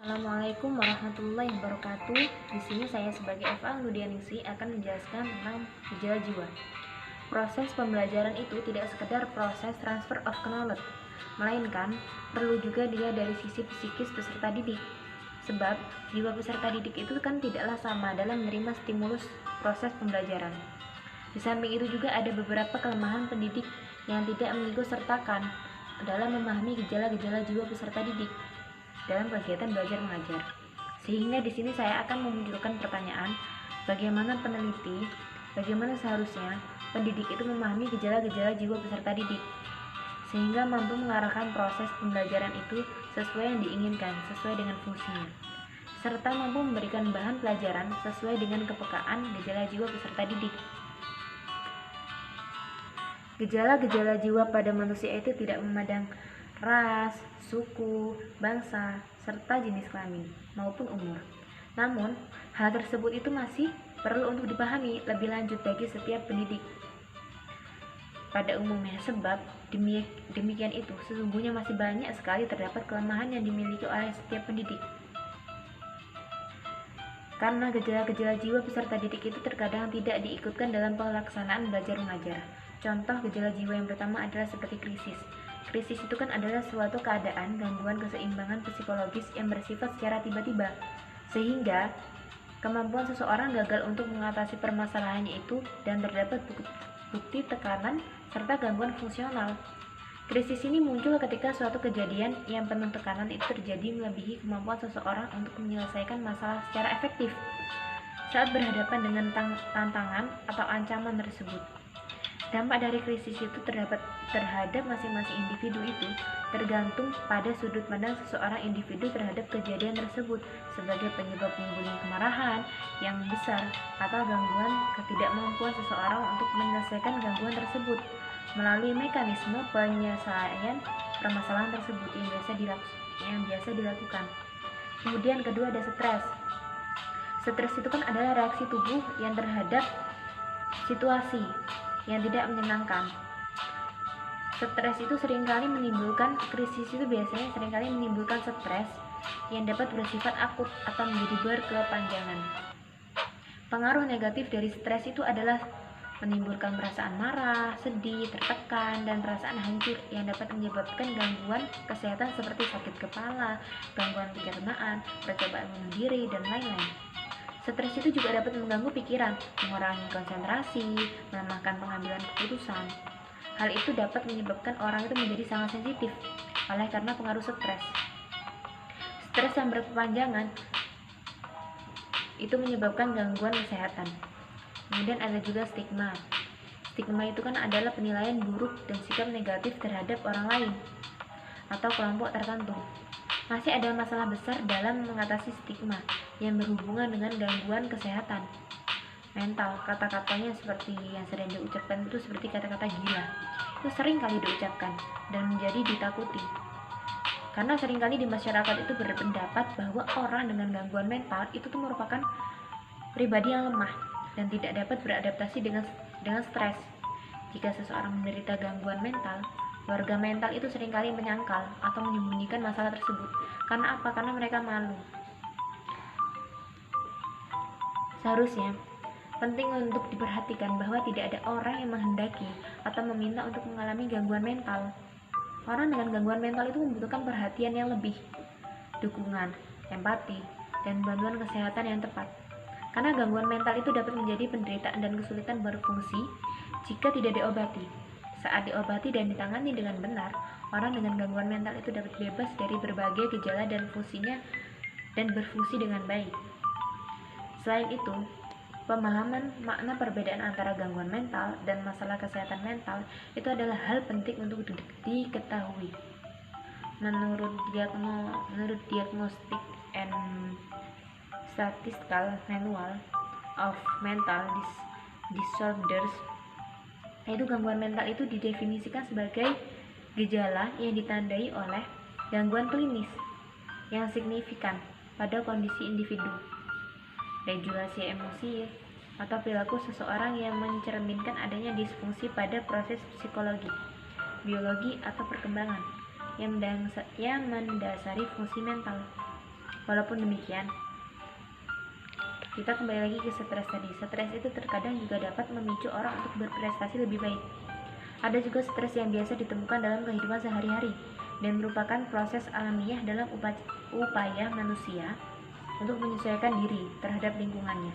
Assalamualaikum warahmatullahi wabarakatuh. Di sini saya sebagai Eva Angludianingsi akan menjelaskan tentang gejala jiwa. Proses pembelajaran itu tidak sekedar proses transfer of knowledge, melainkan perlu juga dia dari sisi psikis peserta didik. Sebab jiwa peserta didik itu kan tidaklah sama dalam menerima stimulus proses pembelajaran. Di samping itu juga ada beberapa kelemahan pendidik yang tidak mengikut sertakan dalam memahami gejala-gejala jiwa peserta didik dalam kegiatan belajar mengajar. Sehingga di sini saya akan memunculkan pertanyaan, bagaimana seharusnya pendidik itu memahami gejala-gejala jiwa peserta didik sehingga mampu mengarahkan proses pembelajaran itu sesuai yang diinginkan, sesuai dengan fungsinya, serta mampu memberikan bahan pelajaran sesuai dengan kepekaan gejala jiwa peserta didik. Gejala-gejala jiwa pada manusia itu tidak memandang ras, suku, bangsa, serta jenis kelamin maupun umur. Namun, hal tersebut itu masih perlu untuk dipahami lebih lanjut bagi setiap pendidik pada umumnya, sebab demikian itu sesungguhnya masih banyak sekali terdapat kelemahan yang dimiliki oleh setiap pendidik. Karena gejala-gejala jiwa peserta didik itu terkadang tidak diikutkan dalam pelaksanaan belajar mengajar. Contoh gejala jiwa yang pertama adalah seperti krisis. Krisis itu kan adalah suatu keadaan gangguan keseimbangan psikologis yang bersifat secara tiba-tiba, sehingga kemampuan seseorang gagal untuk mengatasi permasalahannya itu dan terdapat bukti tekanan serta gangguan fungsional. Krisis ini muncul ketika suatu kejadian yang penuh tekanan itu terjadi melebihi kemampuan seseorang untuk menyelesaikan masalah secara efektif saat berhadapan dengan tantangan atau ancaman tersebut. Dampak dari krisis itu terhadap masing-masing individu itu tergantung pada sudut pandang seseorang individu terhadap kejadian tersebut sebagai penyebab timbulnya kemarahan yang besar atau gangguan ketidakmampuan seseorang untuk menyelesaikan gangguan tersebut melalui mekanisme penyelesaian permasalahan tersebut yang biasa dilakukan. Kemudian kedua ada stres. Stres itu kan adalah reaksi tubuh yang terhadap situasi yang tidak menyenangkan. Stres itu seringkali menimbulkan krisis itu biasanya seringkali menimbulkan stres yang dapat bersifat akut atau menjadi berkepanjangan. Pengaruh negatif dari stres itu adalah menimbulkan perasaan marah, sedih, tertekan, dan perasaan hancur yang dapat menyebabkan gangguan kesehatan seperti sakit kepala, gangguan pencernaan, percobaan bunuh diri, dan lain-lain. Stres itu juga dapat mengganggu pikiran, mengurangi konsentrasi, melemahkan pengambilan keputusan. Hal itu dapat menyebabkan orang itu menjadi sangat sensitif oleh karena pengaruh stres. Stres yang berkepanjangan itu menyebabkan gangguan kesehatan. Kemudian ada juga stigma. Stigma itu kan adalah penilaian buruk dan sikap negatif terhadap orang lain atau kelompok tertentu. Masih ada masalah besar dalam mengatasi stigma yang berhubungan dengan gangguan kesehatan mental. Kata-katanya seperti yang sering diucapkan itu seperti kata-kata gila. Itu sering kali diucapkan dan menjadi ditakuti. Karena seringkali di masyarakat itu berpendapat bahwa orang dengan gangguan mental itu tuh merupakan pribadi yang lemah dan tidak dapat beradaptasi dengan stres. Jika seseorang menderita gangguan mental, warga mental itu seringkali menyangkal atau menyembunyikan masalah tersebut. Karena apa? Karena mereka malu. Seharusnya penting untuk diperhatikan bahwa tidak ada orang yang menghendaki atau meminta untuk mengalami gangguan mental. Orang dengan gangguan mental itu membutuhkan perhatian yang lebih, dukungan, empati, dan bantuan kesehatan yang tepat. Karena gangguan mental itu dapat menjadi penderitaan dan kesulitan berfungsi jika tidak diobati. Saat diobati dan ditangani dengan benar, orang dengan gangguan mental itu dapat bebas dari berbagai gejala dan fungsinya dan berfungsi dengan baik. Selain itu, pemahaman makna perbedaan antara gangguan mental dan masalah kesehatan mental itu adalah hal penting untuk diketahui. Menurut Diagnostic and Statistical Manual of Mental Disorders, yaitu gangguan mental itu didefinisikan sebagai gejala yang ditandai oleh gangguan klinis yang signifikan pada kondisi individu, regulasi emosi atau perilaku seseorang yang mencerminkan adanya disfungsi pada proses psikologi, biologi atau perkembangan yang mendasari fungsi mental. Walaupun demikian, kita kembali lagi ke stres tadi. Stres itu terkadang juga dapat memicu orang untuk berprestasi lebih baik. Ada juga stres yang biasa ditemukan dalam kehidupan sehari-hari dan merupakan proses alamiah dalam upaya manusia untuk menyesuaikan diri terhadap lingkungannya.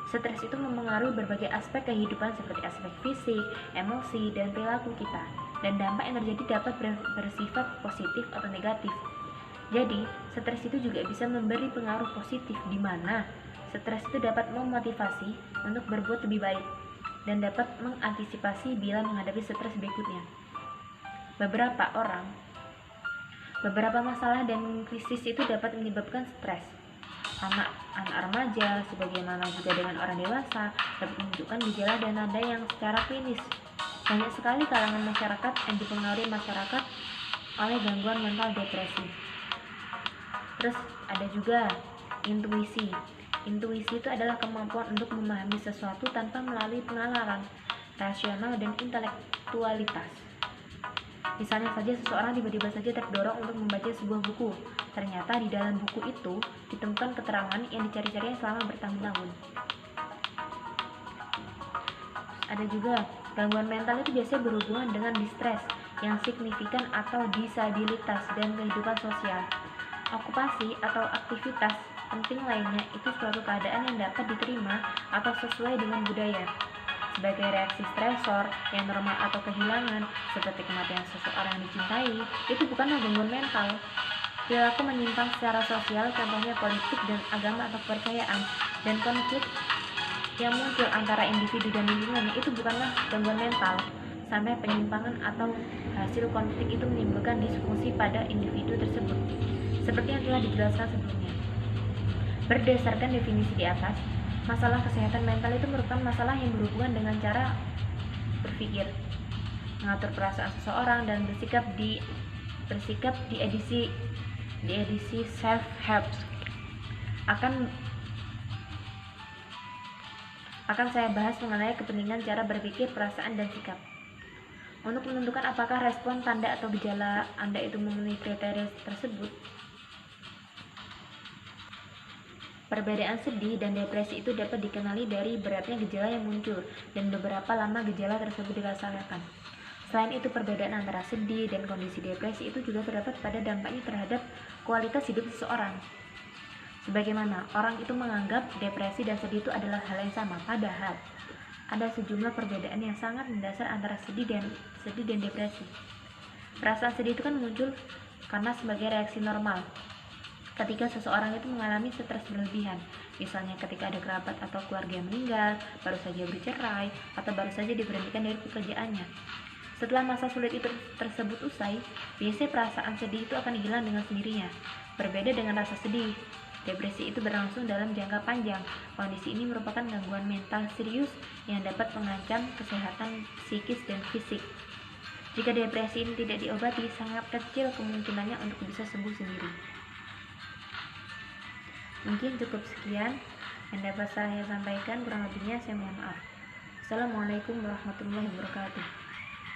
Stres itu mempengaruhi berbagai aspek kehidupan seperti aspek fisik, emosi, dan perilaku kita. Dan dampak yang terjadi dapat bersifat positif atau negatif. Jadi, stres itu juga bisa memberi pengaruh positif di mana stres itu dapat memotivasi untuk berbuat lebih baik dan dapat mengantisipasi bila menghadapi stres berikutnya. Beberapa masalah dan krisis itu dapat menyebabkan stres. Anak remaja, sebagaimana juga dengan orang dewasa, dapat menunjukkan gejala dan tanda yang secara klinis. Banyak sekali kalangan masyarakat yang dipengaruhi masyarakat oleh gangguan mental depresi. Terus ada juga intuisi. Intuisi itu adalah kemampuan untuk memahami sesuatu tanpa melalui penalaran rasional dan intelektualitas. Misalnya saja seseorang tiba-tiba saja terdorong untuk membaca sebuah buku. Ternyata di dalam buku itu ditemukan keterangan yang dicari-carinya selama bertahun-tahun. Ada juga gangguan mental itu biasanya berhubungan dengan distres yang signifikan atau disabilitas dan kehidupan sosial. Okupasi atau aktivitas penting lainnya itu suatu keadaan yang dapat diterima atau sesuai dengan budaya. Sebagai reaksi stresor yang normal atau kehilangan, seperti kematian seseorang yang dicintai, itu bukanlah gangguan mental. Perilaku menyimpang secara sosial, contohnya politik dan agama atau kepercayaan, dan konflik yang muncul antara individu dan lingkungannya itu bukanlah gangguan mental. Sampai penyimpangan atau hasil konflik itu menimbulkan disfungsi pada individu tersebut, seperti yang telah dijelaskan sebelumnya. Berdasarkan definisi di atas, masalah kesehatan mental itu merupakan masalah yang berhubungan dengan cara berpikir, mengatur perasaan seseorang, dan bersikap di edisi self help. Akan saya bahas mengenai kepentingan cara berpikir, perasaan, dan sikap. Untuk menentukan apakah respon, tanda, atau gejala Anda itu memenuhi kriteria tersebut, perbedaan sedih dan depresi itu dapat dikenali dari beratnya gejala yang muncul dan beberapa lama gejala tersebut dirasakan. Selain itu, perbedaan antara sedih dan kondisi depresi itu juga terdapat pada dampaknya terhadap kualitas hidup seseorang. Sebagaimana orang itu menganggap depresi dan sedih itu adalah hal yang sama, padahal ada sejumlah perbedaan yang sangat mendasar antara sedih dan depresi. Perasaan sedih itu kan muncul karena sebagai reaksi normal ketika seseorang itu mengalami stres berlebihan, misalnya ketika ada kerabat atau keluarga yang meninggal, baru saja bercerai, atau baru saja diberhentikan dari pekerjaannya. Setelah masa sulit itu tersebut usai, biasanya perasaan sedih itu akan hilang dengan sendirinya. Berbeda dengan rasa sedih, depresi itu berlangsung dalam jangka panjang. Kondisi ini merupakan gangguan mental serius yang dapat mengancam kesehatan psikis dan fisik. Jika depresi ini tidak diobati, sangat kecil kemungkinannya untuk bisa sembuh sendiri. Mungkin cukup sekian yang dapat saya sampaikan, kurang lebihnya saya mohon maaf. Assalamualaikum warahmatullahi wabarakatuh.